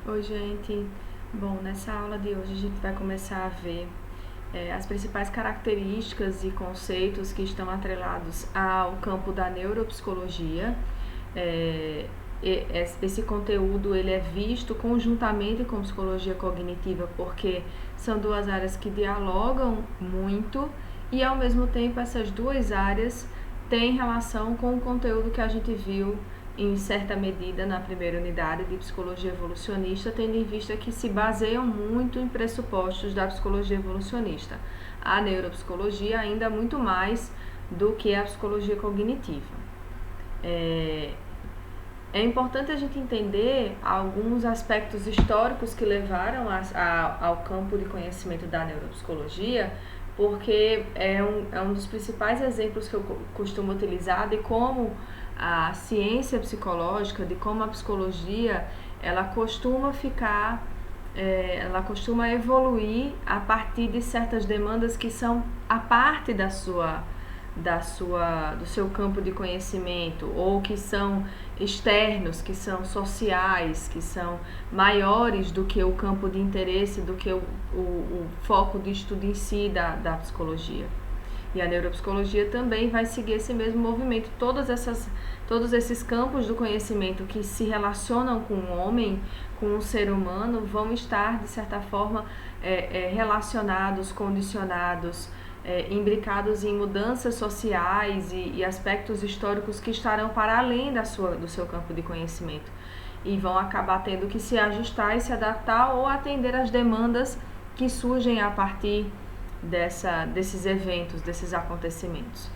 Oi, gente. Bom, nessa aula de hoje a gente vai começar a ver as principais características e conceitos que estão atrelados ao campo da neuropsicologia. É, esse conteúdo ele é visto conjuntamente com psicologia cognitiva porque são duas áreas que dialogam muito e ao mesmo tempo essas duas áreas têm relação com o conteúdo que a gente viu em certa medida na primeira unidade de psicologia evolucionista, tendo em vista que se baseiam muito em pressupostos da psicologia evolucionista. A neuropsicologia ainda muito mais do que a psicologia cognitiva. É importante a gente entender alguns aspectos históricos que levaram ao campo de conhecimento da neuropsicologia, porque é um dos principais exemplos que eu costumo utilizar de como a ciência psicológica, de como a psicologia, ela costuma ela costuma evoluir a partir de certas demandas que são a parte do seu campo de conhecimento, ou que são externos, que são sociais, que são maiores do que o campo de interesse, do que o foco de estudo em si da psicologia. E a neuropsicologia também vai seguir esse mesmo movimento. Todos esses campos do conhecimento que se relacionam com o homem, com o ser humano, vão estar, de certa forma, relacionados, condicionados, imbricados em mudanças sociais e aspectos históricos que estarão para além do seu campo de conhecimento e vão acabar tendo que se ajustar e se adaptar ou atender às demandas que surgem a partir desses eventos, desses acontecimentos.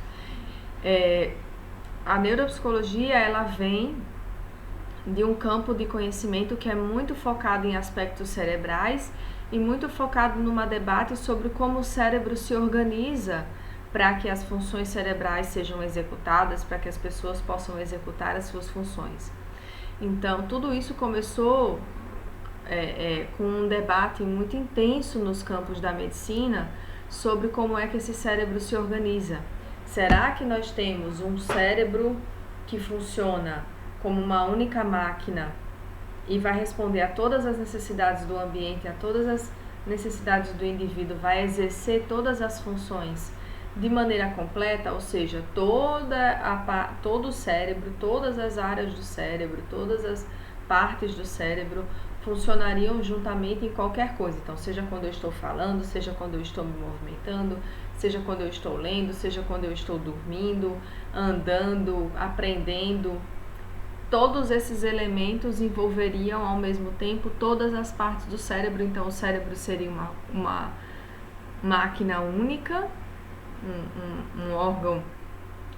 A neuropsicologia ela vem de um campo de conhecimento que é muito focado em aspectos cerebrais e muito focado num debate sobre como o cérebro se organiza para que as funções cerebrais sejam executadas, para que as pessoas possam executar as suas funções. Então, tudo isso começou com um debate muito intenso nos campos da medicina sobre como é que esse cérebro se organiza. Será que nós temos um cérebro que funciona como uma única máquina e vai responder a todas as necessidades do ambiente, a todas as necessidades do indivíduo, vai exercer todas as funções de maneira completa, ou seja, todo o cérebro, todas as áreas do cérebro, todas as partes do cérebro funcionariam juntamente em qualquer coisa. Então, seja quando eu estou falando, seja quando eu estou me movimentando, seja quando eu estou lendo, seja quando eu estou dormindo, andando, aprendendo. Todos esses elementos envolveriam ao mesmo tempo todas as partes do cérebro. Então, o cérebro seria uma máquina única, um órgão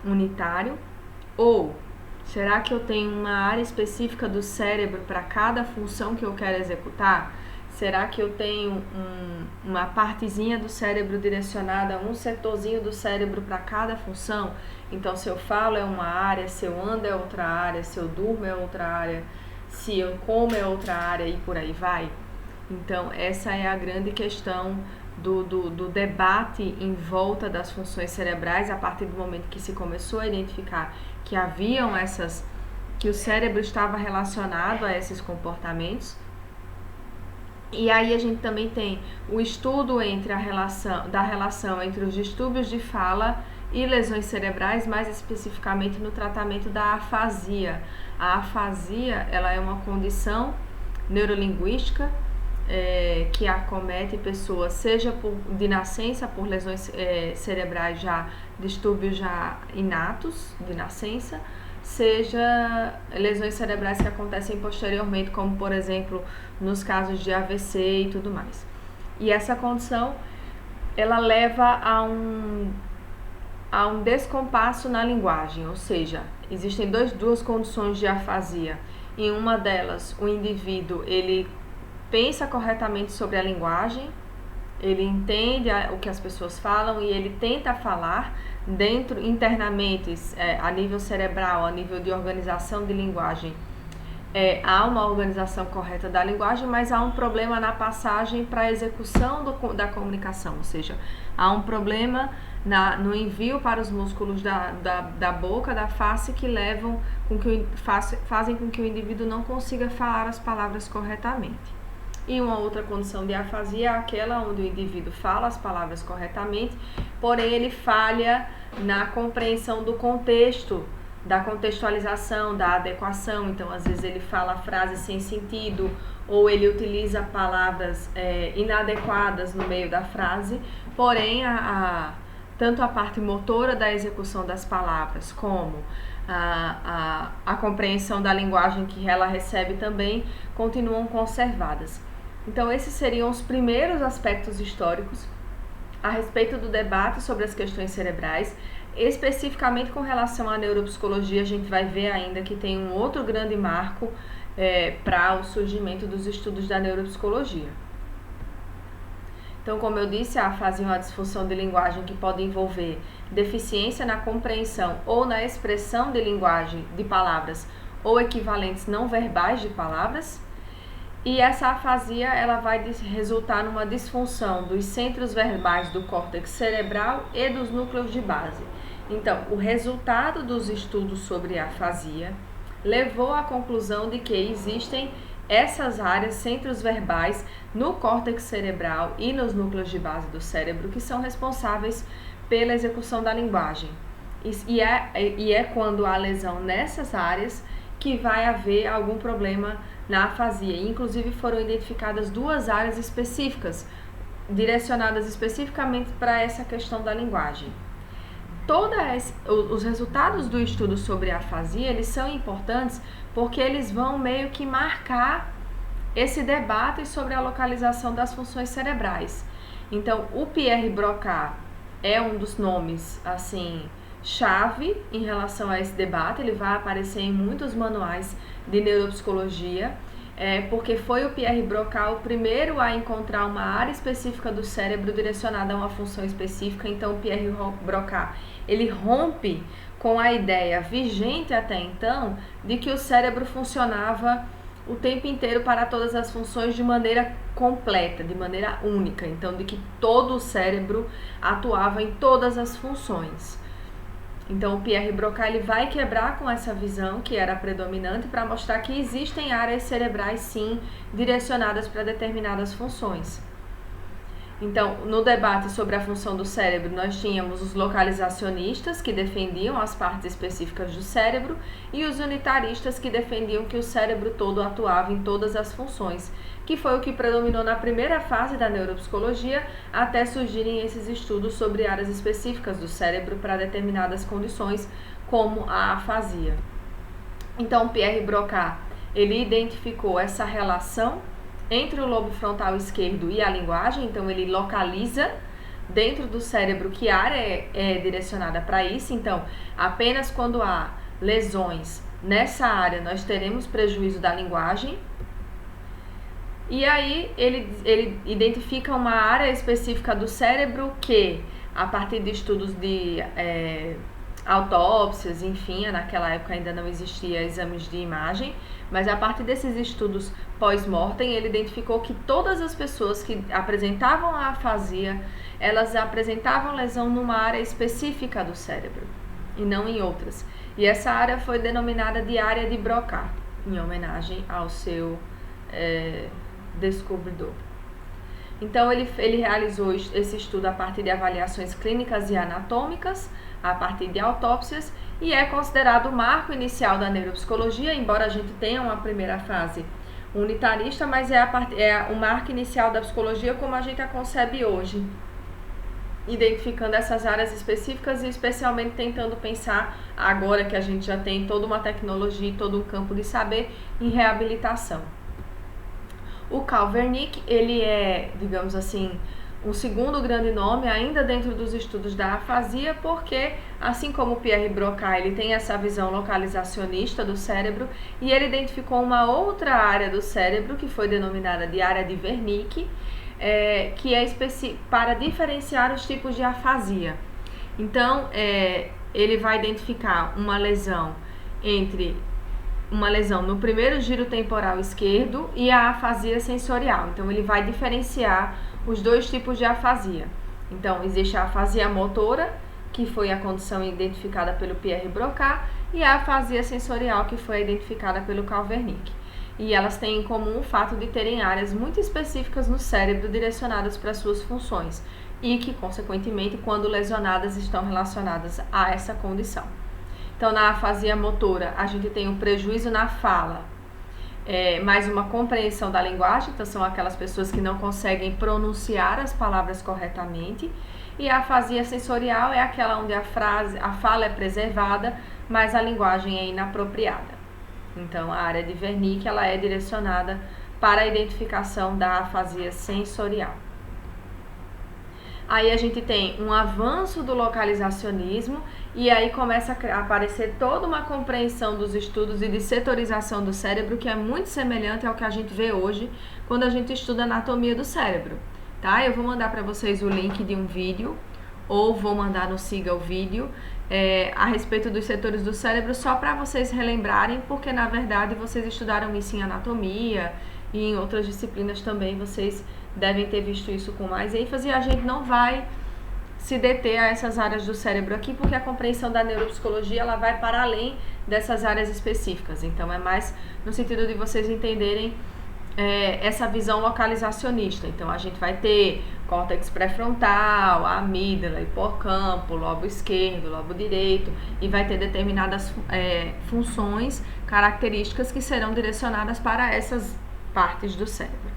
unitário, ou será que eu tenho uma área específica do cérebro para cada função que eu quero executar? Será que eu tenho uma partezinha do cérebro direcionada, um setorzinho do cérebro para cada função? Então, se eu falo é uma área, se eu ando é outra área, se eu durmo é outra área, se eu como é outra área e por aí vai? Então, essa é a grande questão do debate em volta das funções cerebrais a partir do momento que se começou a identificar que haviam que o cérebro estava relacionado a esses comportamentos. E aí a gente também tem o estudo entre da relação entre os distúrbios de fala e lesões cerebrais, mais especificamente no tratamento da afasia. A afasia, ela é uma condição neurolinguística que acomete pessoas, seja de nascença, por lesões cerebrais já, distúrbios já inatos de nascença, seja lesões cerebrais que acontecem posteriormente, como por exemplo nos casos de AVC e tudo mais. E essa condição ela leva a um descompasso na linguagem, ou seja, existem duas condições de afasia. Em uma delas, o indivíduo ele pensa corretamente sobre a linguagem, ele entende o que as pessoas falam e ele tenta falar internamente, a nível cerebral, a nível de organização de linguagem, há uma organização correta da linguagem, mas há um problema na passagem para a execução da comunicação, ou seja, há um problema no envio para os músculos da boca, da face, que fazem com que o indivíduo não consiga falar as palavras corretamente. E uma outra condição de afasia é aquela onde o indivíduo fala as palavras corretamente, porém ele falha na compreensão do contexto, da contextualização, da adequação. Então, às vezes ele fala frases sem sentido, ou ele utiliza palavras inadequadas no meio da frase, porém tanto a parte motora da execução das palavras como a compreensão da linguagem que ela recebe também continuam conservadas. Então, esses seriam os primeiros aspectos históricos a respeito do debate sobre as questões cerebrais. Especificamente com relação à neuropsicologia, a gente vai ver ainda que tem um outro grande marco para o surgimento dos estudos da neuropsicologia. Então, como eu disse, a afasia é uma disfunção de linguagem que pode envolver deficiência na compreensão ou na expressão de linguagem de palavras ou equivalentes não verbais de palavras. E essa afasia ela vai resultar numa disfunção dos centros verbais do córtex cerebral e dos núcleos de base. Então, o resultado dos estudos sobre a afasia levou à conclusão de que existem essas áreas, centros verbais, no córtex cerebral e nos núcleos de base do cérebro, que são responsáveis pela execução da linguagem. E é quando há lesão nessas áreas que vai haver algum problema na afasia. Inclusive foram identificadas 2 áreas específicas, direcionadas especificamente para essa questão da linguagem. Os resultados do estudo sobre a afasia, eles são importantes porque eles vão meio que marcar esse debate sobre a localização das funções cerebrais. Então, o Pierre Broca é um dos nomes, assim, chave em relação a esse debate. Ele vai aparecer em muitos manuais de neuropsicologia, porque foi o Pierre Broca o primeiro a encontrar uma área específica do cérebro direcionada a uma função específica. Então, o Pierre Broca, ele rompe com a ideia vigente até então de que o cérebro funcionava o tempo inteiro para todas as funções de maneira completa, de maneira única. Então, de que todo o cérebro atuava em todas as funções. Então, o Pierre Broca ele vai quebrar com essa visão que era predominante para mostrar que existem áreas cerebrais, sim, direcionadas para determinadas funções. Então, no debate sobre a função do cérebro, nós tínhamos os localizacionistas, que defendiam as partes específicas do cérebro, e os unitaristas, que defendiam que o cérebro todo atuava em todas as funções, que foi o que predominou na primeira fase da neuropsicologia, até surgirem esses estudos sobre áreas específicas do cérebro para determinadas condições, como a afasia. Então, Pierre Broca, ele identificou essa relação entre o lobo frontal esquerdo e a linguagem. Então, ele localiza dentro do cérebro que área é direcionada para isso. Então, apenas quando há lesões nessa área, nós teremos prejuízo da linguagem. E aí, ele identifica uma área específica do cérebro que, a partir de estudos de autópsias, enfim, naquela época ainda não existia exames de imagem, mas a partir desses estudos pós-mortem, ele identificou que todas as pessoas que apresentavam a afasia, elas apresentavam lesão numa área específica do cérebro e não em outras. E essa área foi denominada de área de Broca, em homenagem ao seu descobridor. Então, ele realizou esse estudo a partir de avaliações clínicas e anatômicas, a partir de autópsias, e é considerado o marco inicial da neuropsicologia, embora a gente tenha uma primeira fase unitarista, mas é o marco inicial da psicologia como a gente a concebe hoje, identificando essas áreas específicas e especialmente tentando pensar, agora que a gente já tem toda uma tecnologia e todo um campo de saber, em reabilitação. O Carl Wernicke, ele é, digamos assim, um segundo grande nome ainda dentro dos estudos da afasia, porque, assim como o Pierre Broca, ele tem essa visão localizacionista do cérebro, e ele identificou uma outra área do cérebro, que foi denominada de área de Wernicke, que é para diferenciar os tipos de afasia. Então, ele vai identificar uma lesão entre uma lesão no primeiro giro temporal esquerdo e a afasia sensorial. Então, ele vai diferenciar os dois tipos de afasia. Então, existe a afasia motora, que foi a condição identificada pelo Pierre Broca, e a afasia sensorial, que foi identificada pelo Carl Wernicke. E elas têm em comum o fato de terem áreas muito específicas no cérebro direcionadas para suas funções e que, consequentemente, quando lesionadas, estão relacionadas a essa condição. Então, na afasia motora, a gente tem um prejuízo na fala, mais uma compreensão da linguagem, então são aquelas pessoas que não conseguem pronunciar as palavras corretamente. E a afasia sensorial é aquela onde a fala é preservada, mas a linguagem é inapropriada. Então, a área de Wernicke, ela é direcionada para a identificação da afasia sensorial. Aí a gente tem um avanço do localizacionismo e aí começa a aparecer toda uma compreensão dos estudos e de setorização do cérebro que é muito semelhante ao que a gente vê hoje quando a gente estuda anatomia do cérebro, tá? Eu vou mandar para vocês o link de um vídeo ou vou mandar no Siga o Vídeo a respeito dos setores do cérebro só para vocês relembrarem, porque na verdade vocês estudaram isso em anatomia e em outras disciplinas também vocês devem ter visto isso com mais ênfase e a gente não vai se deter a essas áreas do cérebro aqui, porque a compreensão da neuropsicologia ela vai para além dessas áreas específicas. Então é mais no sentido de vocês entenderem essa visão localizacionista. Então a gente vai ter córtex pré-frontal, amígdala, hipocampo, lobo esquerdo, lobo direito e vai ter determinadas funções, características que serão direcionadas para essas partes do cérebro.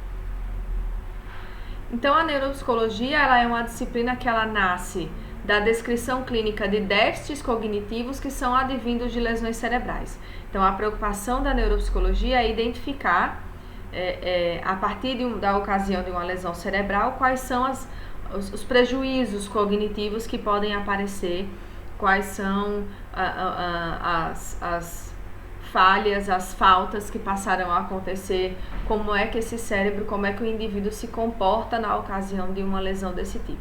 Então, a neuropsicologia ela é uma disciplina que ela nasce da descrição clínica de déficits cognitivos que são advindos de lesões cerebrais. Então, a preocupação da neuropsicologia é identificar, a partir da ocasião de uma lesão cerebral, quais são os prejuízos cognitivos que podem aparecer, quais são as falhas, as faltas que passaram a acontecer, como é que esse cérebro, como é que o indivíduo se comporta na ocasião de uma lesão desse tipo.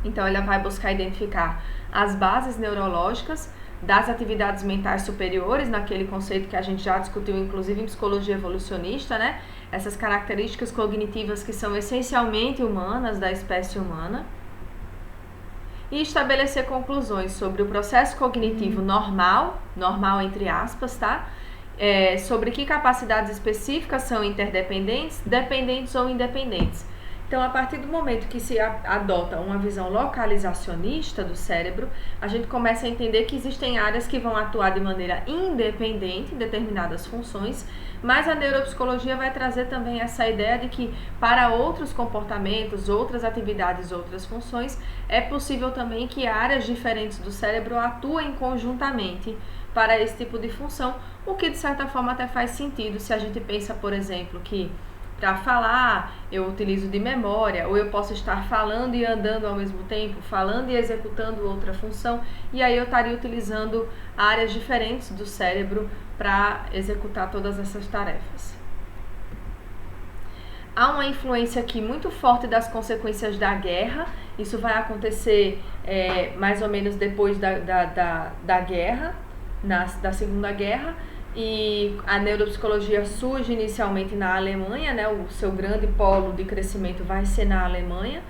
Então, ela vai buscar identificar as bases neurológicas das atividades mentais superiores, naquele conceito que a gente já discutiu, inclusive em psicologia evolucionista, né? Essas características cognitivas que são essencialmente humanas, da espécie humana. E estabelecer conclusões sobre o processo cognitivo normal entre aspas, tá? Sobre que capacidades específicas são interdependentes, dependentes ou independentes. Então, a partir do momento que se adota uma visão localizacionista do cérebro, a gente começa a entender que existem áreas que vão atuar de maneira independente em determinadas funções, mas a neuropsicologia vai trazer também essa ideia de que para outros comportamentos, outras atividades, outras funções, é possível também que áreas diferentes do cérebro atuem conjuntamente para esse tipo de função, o que de certa forma até faz sentido se a gente pensa, por exemplo, que para falar eu utilizo de memória, ou eu posso estar falando e andando ao mesmo tempo, falando e executando outra função, e aí eu estaria utilizando áreas diferentes do cérebro para executar todas essas tarefas. Há uma influência aqui muito forte das consequências da guerra, isso vai acontecer mais ou menos depois da guerra, da Segunda Guerra, e a neuropsicologia surge inicialmente na Alemanha, né? O seu grande polo de crescimento vai ser na Alemanha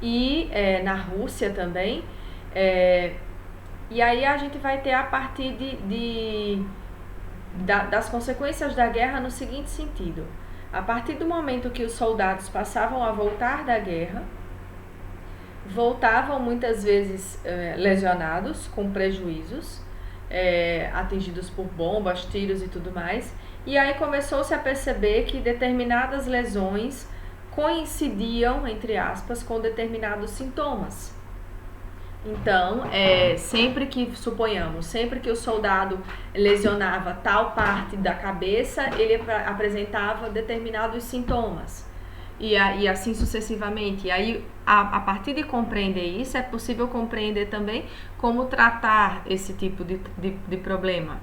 e na Rússia também. E aí a gente vai ter a partir das consequências da guerra no seguinte sentido. A partir do momento que os soldados passavam a voltar da guerra, voltavam muitas vezes lesionados, com prejuízos, atingidos por bombas, tiros e tudo mais, e aí começou-se a perceber que determinadas lesões coincidiam, entre aspas, com determinados sintomas. Então, sempre que o soldado lesionava tal parte da cabeça, ele apresentava determinados sintomas. E assim sucessivamente. E aí, a partir de compreender isso, é possível compreender também como tratar esse tipo de problema.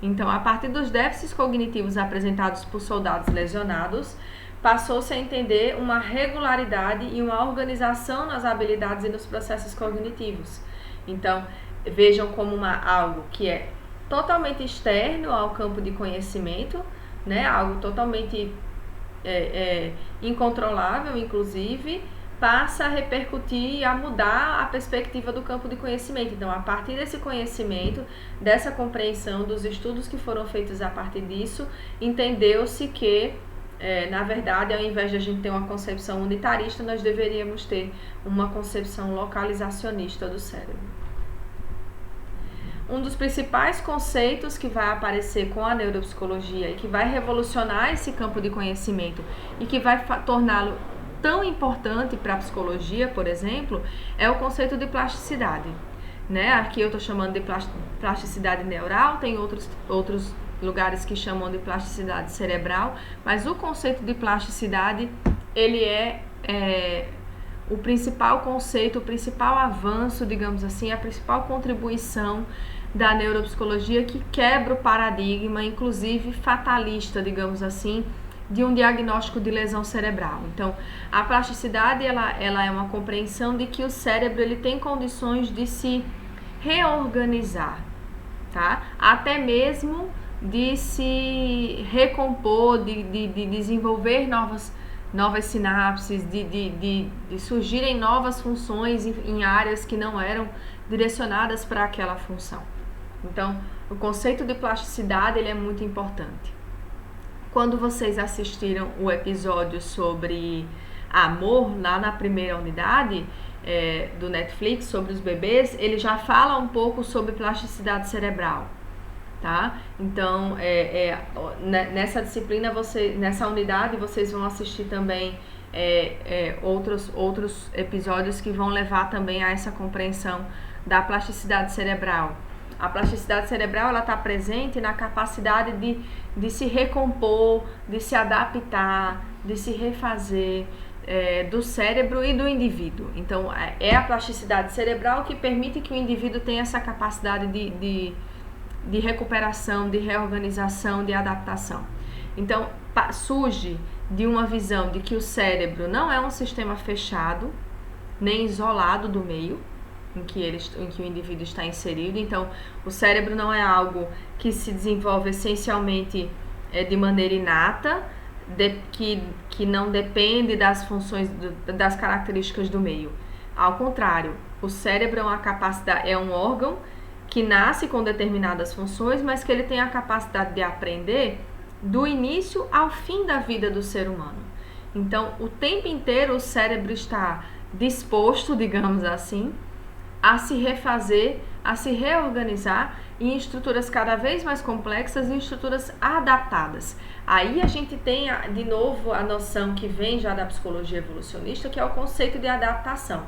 Então, a partir dos déficits cognitivos apresentados por soldados lesionados, passou-se a entender uma regularidade e uma organização nas habilidades e nos processos cognitivos. Então, vejam como algo que é totalmente externo ao campo de conhecimento, né? Algo totalmente incontrolável, inclusive, passa a repercutir e a mudar a perspectiva do campo de conhecimento. Então, a partir desse conhecimento, dessa compreensão dos estudos que foram feitos a partir disso, entendeu-se que, na verdade, ao invés de a gente ter uma concepção unitarista, nós deveríamos ter uma concepção localizacionista do cérebro. Um dos principais conceitos que vai aparecer com a neuropsicologia e que vai revolucionar esse campo de conhecimento e que vai torná-lo tão importante para a psicologia, por exemplo, é o conceito de plasticidade, né? Aqui eu estou chamando de plasticidade neural, tem outros lugares que chamam de plasticidade cerebral, mas o conceito de plasticidade, ele é o principal conceito, o principal avanço, digamos assim, a principal contribuição da neuropsicologia que quebra o paradigma, inclusive fatalista, digamos assim, de um diagnóstico de lesão cerebral. Então, a plasticidade, ela é uma compreensão de que o cérebro ele tem condições de se reorganizar, tá? Até mesmo de se recompor, de desenvolver novas sinapses, de surgirem novas funções em áreas que não eram direcionadas para aquela função. Então, o conceito de plasticidade ele é muito importante. Quando vocês assistiram o episódio sobre amor, lá na primeira unidade do Netflix, sobre os bebês, ele já fala um pouco sobre plasticidade cerebral, tá? Então, nessa disciplina, nessa unidade, vocês vão assistir também outros episódios que vão levar também a essa compreensão da plasticidade cerebral. A plasticidade cerebral ela está presente na capacidade de se recompor, de se adaptar, de se refazer do cérebro e do indivíduo. Então, é a plasticidade cerebral que permite que o indivíduo tenha essa capacidade de recuperação, de reorganização, de adaptação. Então, surge de uma visão de que o cérebro não é um sistema fechado, nem isolado do meio em que o indivíduo está inserido. Então, o cérebro não é algo que se desenvolve essencialmente de maneira inata, que não depende das funções, das características do meio. Ao contrário, o cérebro é um órgão que nasce com determinadas funções, mas que ele tem a capacidade de aprender do início ao fim da vida do ser humano. Então, o tempo inteiro o cérebro está disposto, digamos assim, a se refazer, a se reorganizar em estruturas cada vez mais complexas e em estruturas adaptadas. Aí a gente tem, de novo, a noção que vem já da psicologia evolucionista, que é o conceito de adaptação.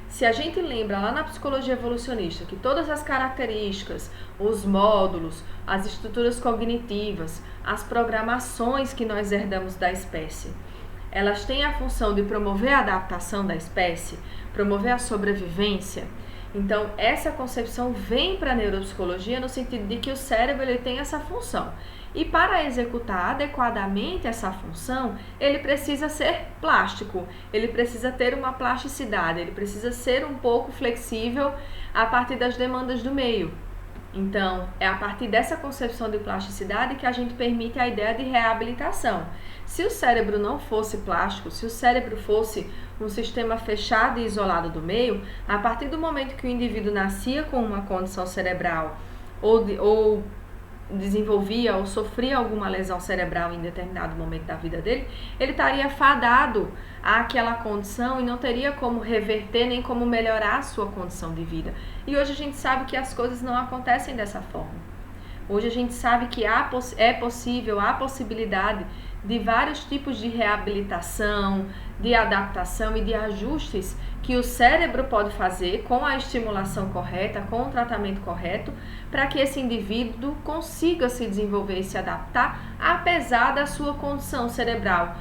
Se a gente lembra lá na psicologia evolucionista que todas as características, os módulos, as estruturas cognitivas, as programações que nós herdamos da espécie, elas têm a função de promover a adaptação da espécie, promover a sobrevivência. Então, essa concepção vem para a neuropsicologia no sentido de que o cérebro ele tem essa função. E para executar adequadamente essa função, ele precisa ser plástico, ele precisa ter uma plasticidade, ele precisa ser um pouco flexível a partir das demandas do meio. Então, é a partir dessa concepção de plasticidade que a gente permite a ideia de reabilitação. Se o cérebro não fosse plástico, se o cérebro fosse um sistema fechado e isolado do meio, a partir do momento que o indivíduo nascia com uma condição cerebral ou desenvolvia ou sofria alguma lesão cerebral em determinado momento da vida dele, ele estaria fadado àquela condição e não teria como reverter nem como melhorar a sua condição de vida. E hoje a gente sabe que as coisas não acontecem dessa forma. Hoje a gente sabe que é possível, há possibilidade de vários tipos de reabilitação, de adaptação e de ajustes que o cérebro pode fazer com a estimulação correta, com o tratamento correto, para que esse indivíduo consiga se desenvolver e se adaptar, apesar da sua condição cerebral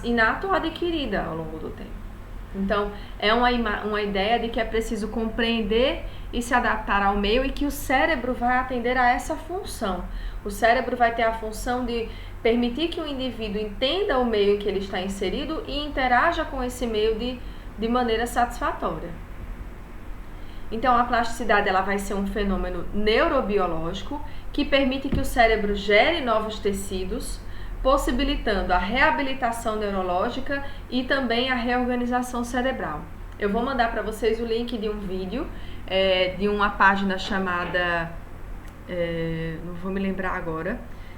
inata ou adquirida ao longo do tempo. Então, é uma ideia de que é preciso compreender e se adaptar ao meio e que o cérebro vai atender a essa função. O cérebro vai ter a função de permitir que o indivíduo entenda o meio em que ele está inserido e interaja com esse meio de maneira satisfatória. Então, a plasticidade ela vai ser um fenômeno neurobiológico que permite que o cérebro gere novos tecidos, possibilitando a reabilitação neurológica e também a reorganização cerebral. Eu vou mandar para vocês o link de um vídeo de uma página chamada, não vou me lembrar agora,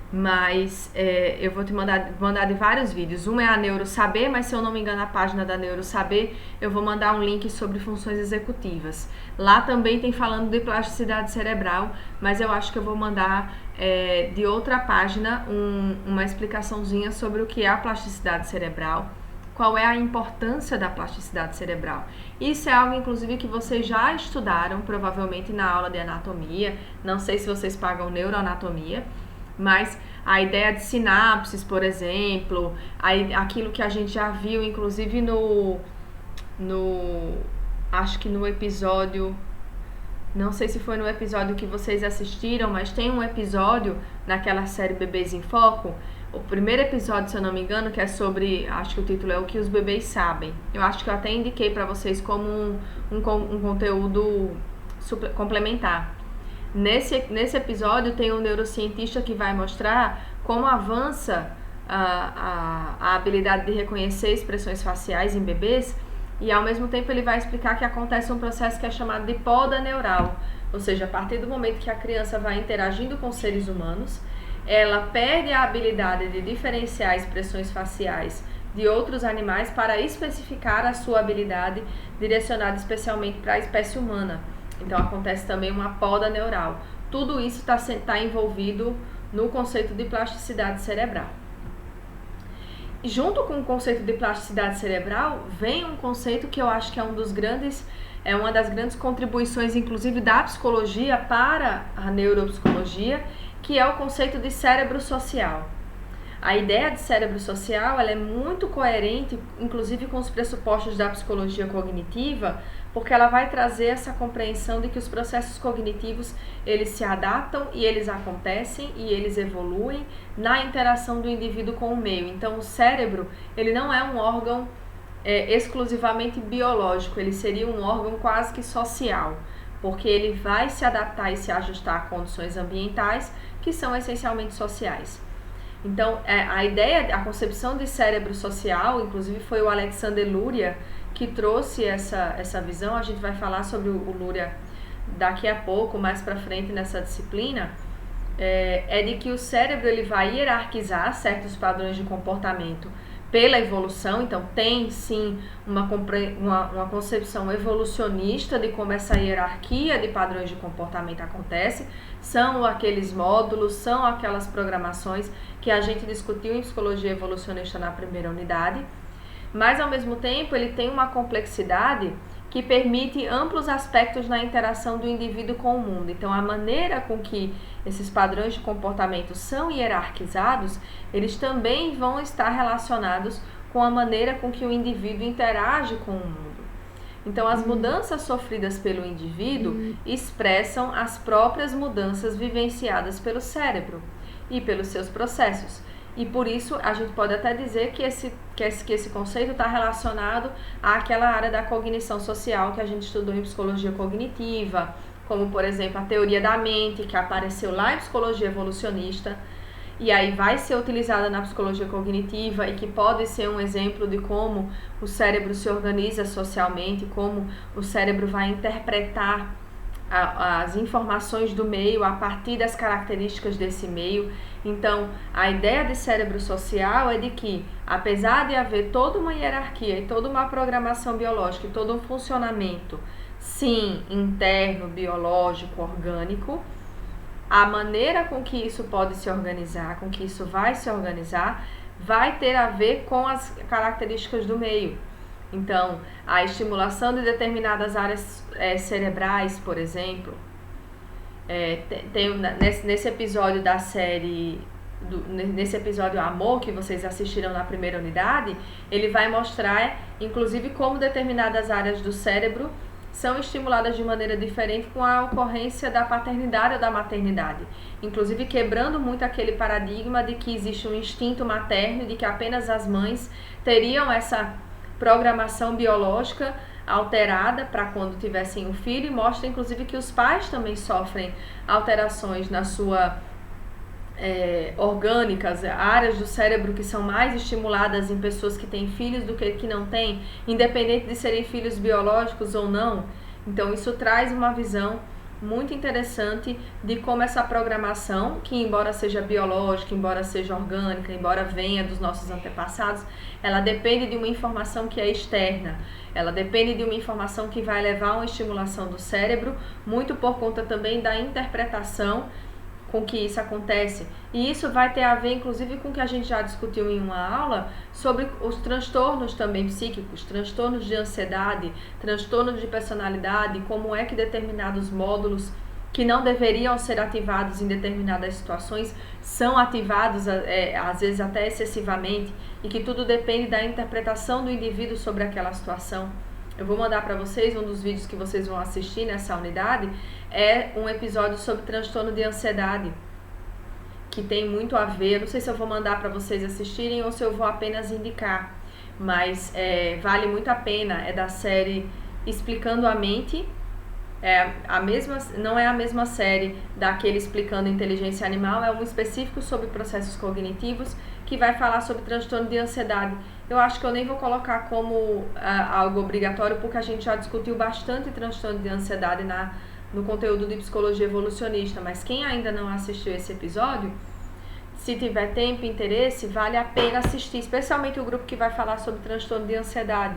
mas eu vou te mandar de vários vídeos. Um é a Neurosaber, mas se eu não me engano a página da Neurosaber, eu vou mandar um link sobre funções executivas. Lá também tem falando de plasticidade cerebral, mas eu acho que eu vou mandar de outra página uma explicaçãozinha sobre o que é a plasticidade cerebral, qual é a importância da plasticidade cerebral. Isso é algo, inclusive, que vocês já estudaram, provavelmente na aula de anatomia. Não sei se vocês pagam neuroanatomia, mas a ideia de sinapses, por exemplo, aquilo que a gente já viu, inclusive acho que no episódio, não sei se foi no episódio que vocês assistiram, mas tem um episódio naquela série Bebês em Foco, o primeiro episódio, se eu não me engano, que é sobre, acho que o título é O que os Bebês Sabem. Eu acho que eu até indiquei para vocês como um conteúdo complementar. Nesse episódio tem um neurocientista que vai mostrar como avança a habilidade de reconhecer expressões faciais em bebês, e ao mesmo tempo ele vai explicar que acontece um processo que é chamado de poda neural, ou seja, a partir do momento que a criança vai interagindo com seres humanos, ela perde a habilidade de diferenciar expressões faciais de outros animais para especificar a sua habilidade direcionada especialmente para a espécie humana. Então acontece também uma poda neural. Tudo isso está envolvido no conceito de plasticidade cerebral. E junto com o conceito de plasticidade cerebral, vem um conceito que eu acho que é uma das grandes contribuições, inclusive, da psicologia para a neuropsicologia, que é o conceito de cérebro social. A ideia de cérebro social ela é muito coerente, inclusive com os pressupostos da psicologia cognitiva, porque ela vai trazer essa compreensão de que os processos cognitivos eles se adaptam e eles acontecem e eles evoluem na interação do indivíduo com o meio. Então, o cérebro ele não é um órgão exclusivamente biológico, ele seria um órgão quase que social, porque ele vai se adaptar e se ajustar a condições ambientais que são essencialmente sociais. Então, a concepção de cérebro social, inclusive foi o Alexander Luria que trouxe essa visão. A gente vai falar sobre o Luria daqui a pouco, mais para frente nessa disciplina, de que o cérebro ele vai hierarquizar certos padrões de comportamento pela evolução. Então tem sim uma concepção evolucionista de como essa hierarquia de padrões de comportamento acontece. São aqueles módulos, são aquelas programações que a gente discutiu em psicologia evolucionista na primeira unidade, mas ao mesmo tempo ele tem uma complexidade que permite amplos aspectos na interação do indivíduo com o mundo. Então, a maneira com que esses padrões de comportamento são hierarquizados, eles também vão estar relacionados com a maneira com que o indivíduo interage com o mundo. Então, as mudanças sofridas pelo indivíduo expressam as próprias mudanças vivenciadas pelo cérebro e pelos seus processos. E por isso a gente pode até dizer que esse conceito está relacionado àquela área da cognição social que a gente estudou em psicologia cognitiva, como por exemplo a teoria da mente, que apareceu lá em psicologia evolucionista, e aí vai ser utilizada na psicologia cognitiva e que pode ser um exemplo de como o cérebro se organiza socialmente, como o cérebro vai interpretar as informações do meio a partir das características desse meio. Então, a ideia de cérebro social é de que, apesar de haver toda uma hierarquia e toda uma programação biológica e todo um funcionamento, sim, interno, biológico, orgânico, a maneira com que isso pode se organizar, com que isso vai se organizar, vai ter a ver com as características do meio. Então, a estimulação de determinadas áreas cerebrais, por exemplo, nesse episódio da série, nesse episódio Amor, que vocês assistiram na primeira unidade, ele vai mostrar, inclusive, como determinadas áreas do cérebro são estimuladas de maneira diferente com a ocorrência da paternidade ou da maternidade. Inclusive, quebrando muito aquele paradigma de que existe um instinto materno e de que apenas as mães teriam essa programação biológica alterada para quando tivessem um filho, e mostra inclusive que os pais também sofrem alterações na sua orgânicas, áreas do cérebro que são mais estimuladas em pessoas que têm filhos do que não têm, independente de serem filhos biológicos ou não. Então isso traz uma visão muito interessante de como essa programação, que embora seja biológica, embora seja orgânica, embora venha dos nossos antepassados, ela depende de uma informação que é externa, ela depende de uma informação que vai levar a uma estimulação do cérebro, muito por conta também da interpretação com que isso acontece. E isso vai ter a ver, inclusive, com o que a gente já discutiu em uma aula sobre os transtornos também psíquicos, transtornos de ansiedade, transtornos de personalidade, como é que determinados módulos que não deveriam ser ativados em determinadas situações são ativados, às vezes até excessivamente, e que tudo depende da interpretação do indivíduo sobre aquela situação. Eu vou mandar para vocês, um dos vídeos que vocês vão assistir nessa unidade é um episódio sobre transtorno de ansiedade, que tem muito a ver, não sei se eu vou mandar para vocês assistirem ou se eu vou apenas indicar, mas vale muito a pena, é da série Explicando a Mente, não é a mesma série daquele Explicando Inteligência Animal, é um específico sobre processos cognitivos, que vai falar sobre transtorno de ansiedade. Eu acho que eu nem vou colocar como algo obrigatório, porque a gente já discutiu bastante transtorno de ansiedade no conteúdo de psicologia evolucionista, mas quem ainda não assistiu esse episódio, se tiver tempo e interesse, vale a pena assistir, especialmente o grupo que vai falar sobre transtorno de ansiedade.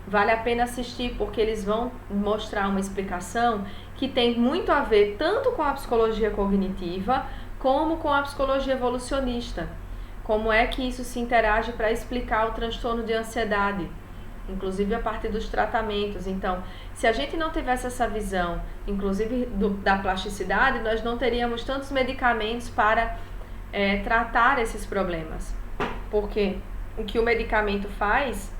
Vale a pena assistir, porque eles vão mostrar uma explicação que tem muito a ver tanto com a psicologia cognitiva, como com a psicologia evolucionista. Como é que isso se interage para explicar o transtorno de ansiedade, inclusive a partir dos tratamentos. Então, se a gente não tivesse essa visão, inclusive da plasticidade, nós não teríamos tantos medicamentos para tratar esses problemas. Porque o que o medicamento faz,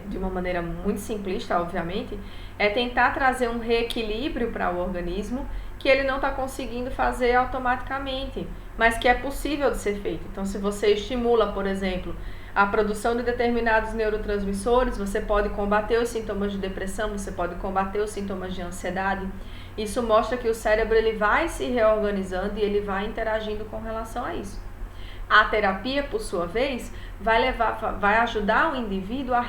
de uma maneira muito simplista, obviamente, é tentar trazer um reequilíbrio para o organismo que ele não está conseguindo fazer automaticamente, mas que é possível de ser feito. Então, se você estimula, por exemplo, a produção de determinados neurotransmissores, você pode combater os sintomas de depressão, você pode combater os sintomas de ansiedade. Isso mostra que o cérebro ele vai se reorganizando e ele vai interagindo com relação a isso. A terapia, por sua vez, vai ajudar o indivíduo a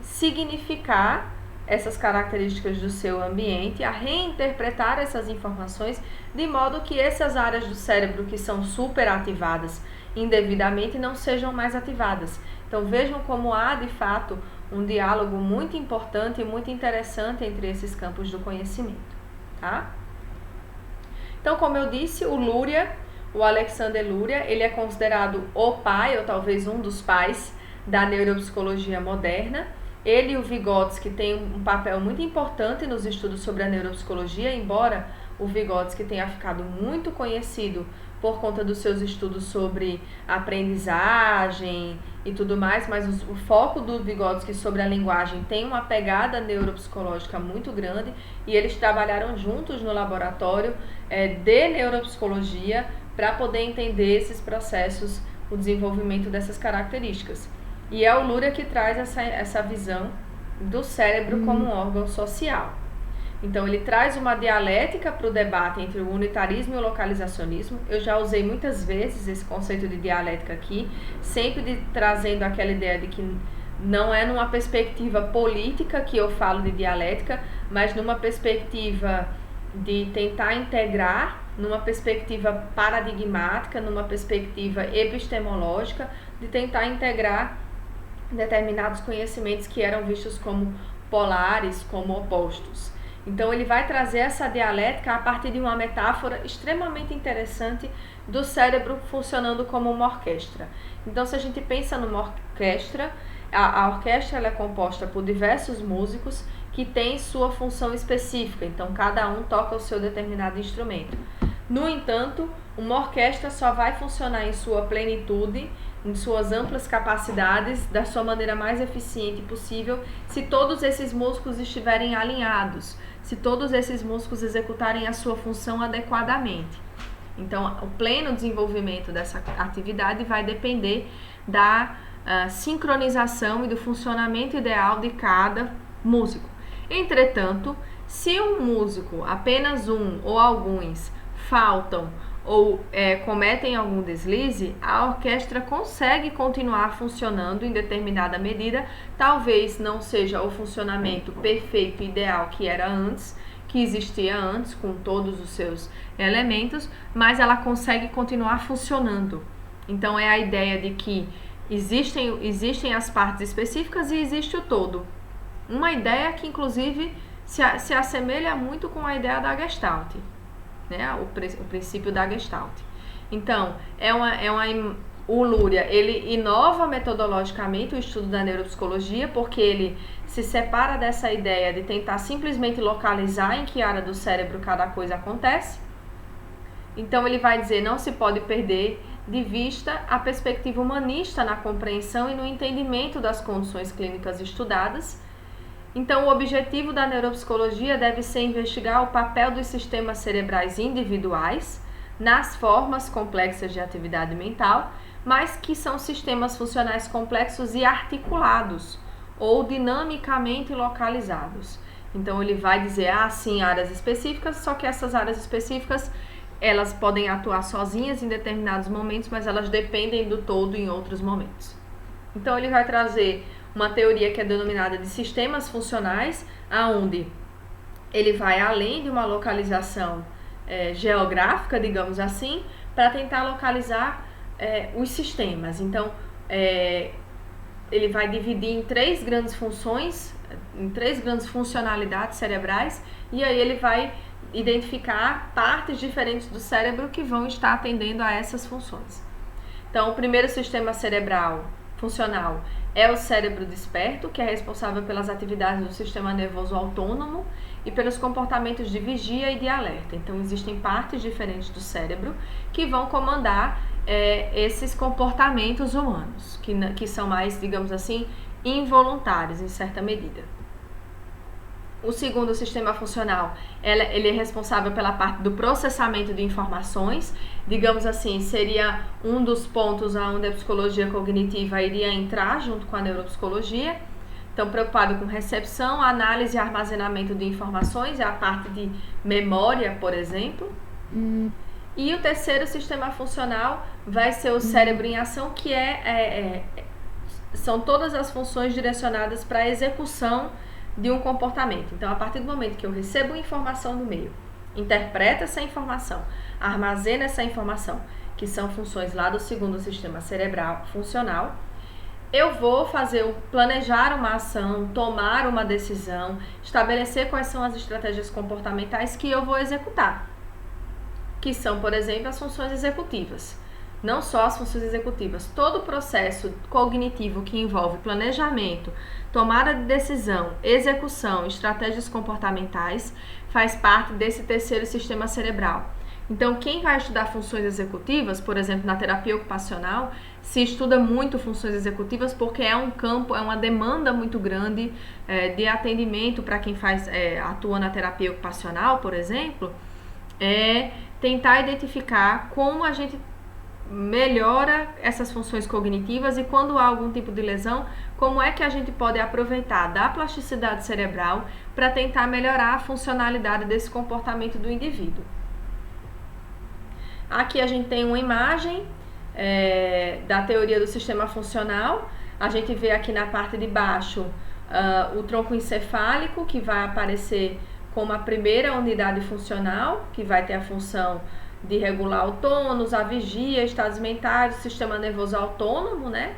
ressignificar essas características do seu ambiente, a reinterpretar essas informações, de modo que essas áreas do cérebro que são superativadas indevidamente não sejam mais ativadas. Então vejam como há, de fato, um diálogo muito importante e muito interessante entre esses campos do conhecimento, tá? Então, como eu disse, o Alexander Luria, ele é considerado o pai, ou talvez um dos pais, da neuropsicologia moderna. Ele e o Vygotsky têm um papel muito importante nos estudos sobre a neuropsicologia, embora o Vygotsky tenha ficado muito conhecido por conta dos seus estudos sobre aprendizagem e tudo mais, mas o foco do Vygotsky sobre a linguagem tem uma pegada neuropsicológica muito grande, e eles trabalharam juntos no laboratório de neuropsicologia para poder entender esses processos, o desenvolvimento dessas características. E é o Luria que traz essa visão do cérebro como um órgão social. Então, ele traz uma dialética para o debate entre o unitarismo e o localizacionismo. Eu já usei muitas vezes esse conceito de dialética aqui, sempre trazendo aquela ideia de que não é numa perspectiva política que eu falo de dialética, mas numa perspectiva de tentar integrar, numa perspectiva paradigmática, numa perspectiva epistemológica, de tentar integrar determinados conhecimentos que eram vistos como polares, como opostos. Então ele vai trazer essa dialética a partir de uma metáfora extremamente interessante do cérebro funcionando como uma orquestra. Então, se a gente pensa numa orquestra, a orquestra ela é composta por diversos músicos que têm sua função específica, então cada um toca o seu determinado instrumento. No entanto, uma orquestra só vai funcionar em sua plenitude, em suas amplas capacidades, da sua maneira mais eficiente possível, se todos esses músicos estiverem alinhados, se todos esses músicos executarem a sua função adequadamente. Então, o pleno desenvolvimento dessa atividade vai depender da sincronização e do funcionamento ideal de cada músico. Entretanto, se um músico, apenas um ou alguns, faltam ou cometem algum deslize, a orquestra consegue continuar funcionando em determinada medida. Talvez não seja o funcionamento perfeito e ideal que era antes, que existia antes, com todos os seus elementos, mas ela consegue continuar funcionando. Então é a ideia de que existem as partes específicas e existe o todo. Uma ideia que inclusive se assemelha muito com a ideia da Gestalt, né? O princípio da Gestalt. Então, o Luria, ele inova metodologicamente o estudo da neuropsicologia, porque ele se separa dessa ideia de tentar simplesmente localizar em que área do cérebro cada coisa acontece. Então, ele vai dizer, não se pode perder de vista a perspectiva humanista na compreensão e no entendimento das condições clínicas estudadas. Então, o objetivo da neuropsicologia deve ser investigar o papel dos sistemas cerebrais individuais nas formas complexas de atividade mental, mas que são sistemas funcionais complexos e articulados ou dinamicamente localizados. Então, ele vai dizer, sim, áreas específicas, só que essas áreas específicas, elas podem atuar sozinhas em determinados momentos, mas elas dependem do todo em outros momentos. Então, ele vai trazer uma teoria que é denominada de sistemas funcionais, aonde ele vai além de uma localização geográfica, digamos assim, para tentar localizar os sistemas. Então, ele vai dividir em 3 grandes funções, em 3 grandes funcionalidades cerebrais, e aí ele vai identificar partes diferentes do cérebro que vão estar atendendo a essas funções. Então, o primeiro sistema cerebral funcional é o cérebro desperto, que é responsável pelas atividades do sistema nervoso autônomo e pelos comportamentos de vigia e de alerta. Então, existem partes diferentes do cérebro que vão comandar esses comportamentos humanos, que são mais, digamos assim, involuntários em certa medida. O segundo sistema funcional, ele é responsável pela parte do processamento de informações, digamos assim, seria um dos pontos onde a psicologia cognitiva iria entrar junto com a neuropsicologia. Então, preocupado com recepção, análise e armazenamento de informações, é a parte de memória, por exemplo. E o terceiro sistema funcional vai ser o cérebro em ação, que são todas as funções direcionadas para a execução de um comportamento. Então, a partir do momento que eu recebo informação do meio, interpreto essa informação, armazeno essa informação, que são funções lá do segundo sistema cerebral funcional, eu vou planejar uma ação, tomar uma decisão, estabelecer quais são as estratégias comportamentais que eu vou executar, que são, por exemplo, as funções executivas. Não só as funções executivas, todo o processo cognitivo que envolve planejamento, tomada de decisão, execução, estratégias comportamentais, faz parte desse terceiro sistema cerebral. Então, quem vai estudar funções executivas, por exemplo, na terapia ocupacional, se estuda muito funções executivas porque é um campo, é uma demanda muito grande de atendimento para quem atua na terapia ocupacional, por exemplo, tentar identificar como a gente melhora essas funções cognitivas e quando há algum tipo de lesão, como é que a gente pode aproveitar da plasticidade cerebral para tentar melhorar a funcionalidade desse comportamento do indivíduo. Aqui a gente tem uma imagem da teoria do sistema funcional. A gente vê aqui na parte de baixo o tronco encefálico, que vai aparecer como a primeira unidade funcional, que vai ter a função de regular o tônus, a vigia, estados mentais, o sistema nervoso autônomo, né?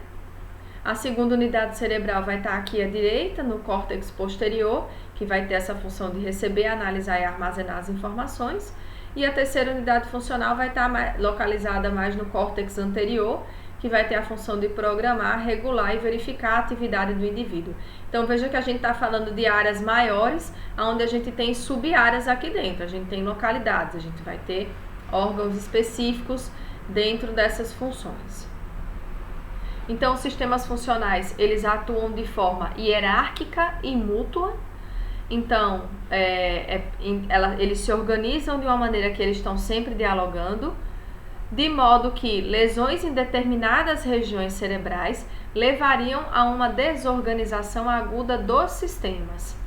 A segunda unidade cerebral vai estar aqui à direita, no córtex posterior, que vai ter essa função de receber, analisar e armazenar as informações. E a terceira unidade funcional vai estar localizada mais no córtex anterior, que vai ter a função de programar, regular e verificar a atividade do indivíduo. Então, veja que a gente está falando de áreas maiores, onde a gente tem sub-áreas aqui dentro, a gente tem localidades, a gente vai ter órgãos específicos dentro dessas funções. Então, os sistemas funcionais, eles atuam de forma hierárquica e mútua. Então, eles se organizam de uma maneira que eles estão sempre dialogando. de modo que lesões em determinadas regiões cerebrais levariam a uma desorganização aguda dos sistemas.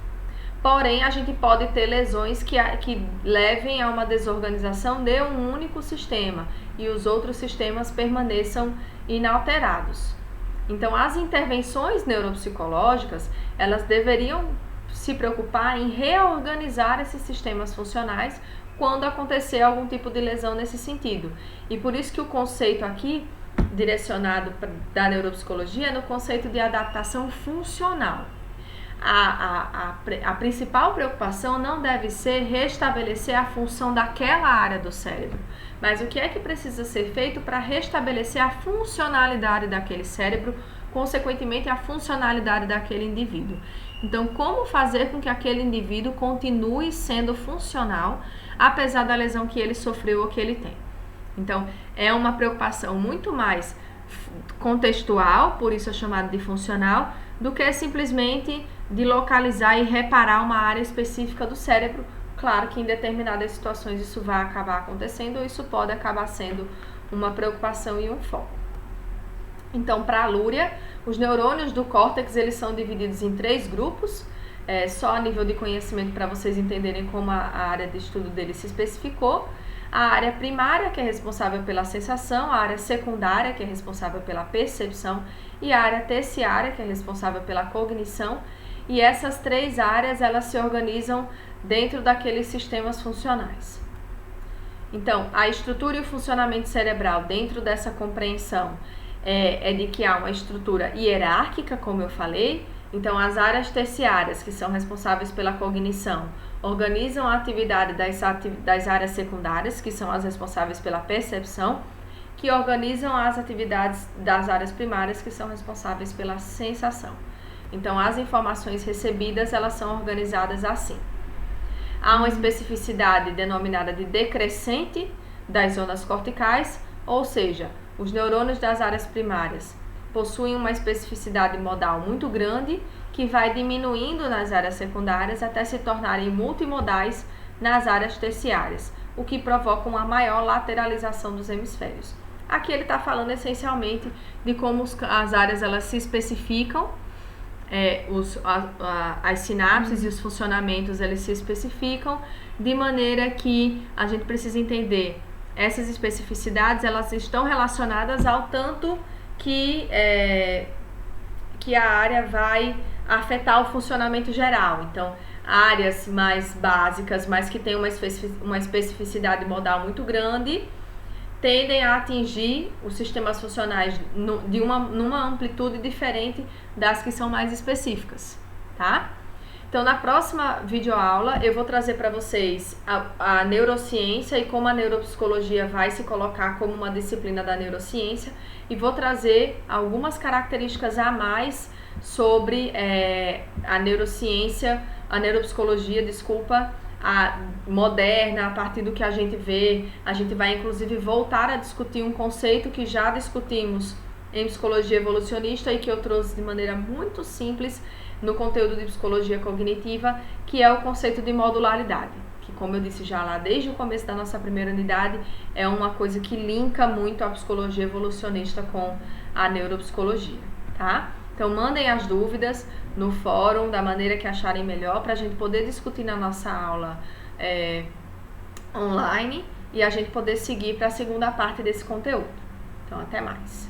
Porém, a gente pode ter lesões que levem a uma desorganização de um único sistema e os outros sistemas permaneçam inalterados. Então, as intervenções neuropsicológicas, elas deveriam se preocupar em reorganizar esses sistemas funcionais quando acontecer algum tipo de lesão nesse sentido. E por isso que o conceito aqui, direcionado da neuropsicologia, é no conceito de adaptação funcional. A principal preocupação não deve ser restabelecer a função daquela área do cérebro, mas o que é que precisa ser feito para restabelecer a funcionalidade daquele cérebro, consequentemente a funcionalidade daquele indivíduo. Então, como fazer com que aquele indivíduo continue sendo funcional, apesar da lesão que ele sofreu ou que ele tem. Então, é uma preocupação muito mais contextual, por isso é chamado de funcional, do que simplesmente de localizar e reparar uma área específica do cérebro. Claro que em determinadas situações isso vai acabar acontecendo ou isso pode acabar sendo uma preocupação e um foco. Então, para a Lúria, os neurônios do córtex, eles são divididos em 3 grupos, só a nível de conhecimento para vocês entenderem como a área de estudo dele se especificou. A área primária, que é responsável pela sensação, a área secundária, que é responsável pela percepção, e a área terciária, que é responsável pela cognição. E essas 3 áreas, elas se organizam dentro daqueles sistemas funcionais. Então, a estrutura e o funcionamento cerebral dentro dessa compreensão é de que há uma estrutura hierárquica, como eu falei. Então, as áreas terciárias, que são responsáveis pela cognição, organizam a atividade das áreas secundárias, que são as responsáveis pela percepção, que organizam as atividades das áreas primárias, que são responsáveis pela sensação. Então, as informações recebidas, elas são organizadas assim. Há uma especificidade denominada de decrescente das zonas corticais, ou seja, os neurônios das áreas primárias possuem uma especificidade modal muito grande, que vai diminuindo nas áreas secundárias até se tornarem multimodais nas áreas terciárias, o que provoca uma maior lateralização dos hemisférios. Aqui ele está falando essencialmente de como as áreas elas se especificam, as sinapses e os funcionamentos eles se especificam, de maneira que a gente precisa entender essas especificidades, elas estão relacionadas ao tanto que a área vai afetar o funcionamento geral. Então, áreas mais básicas, mas que têm uma especificidade modal muito grande, tendem a atingir os sistemas funcionais numa amplitude diferente das que são mais específicas, tá? Então, na próxima videoaula, eu vou trazer para vocês a neurociência e como a neuropsicologia vai se colocar como uma disciplina da neurociência, e vou trazer algumas características a mais sobre a neurociência, a neuropsicologia, a moderna, a partir do que a gente vê. A gente vai inclusive voltar a discutir um conceito que já discutimos em psicologia evolucionista e que eu trouxe de maneira muito simples no conteúdo de psicologia cognitiva, que é o conceito de modularidade, que, como eu disse já lá desde o começo da nossa primeira unidade, é uma coisa que linka muito a psicologia evolucionista com a neuropsicologia, tá? Então, mandem as dúvidas no fórum da maneira que acharem melhor, para a gente poder discutir na nossa aula online e a gente poder seguir para a segunda parte desse conteúdo. Então, até mais!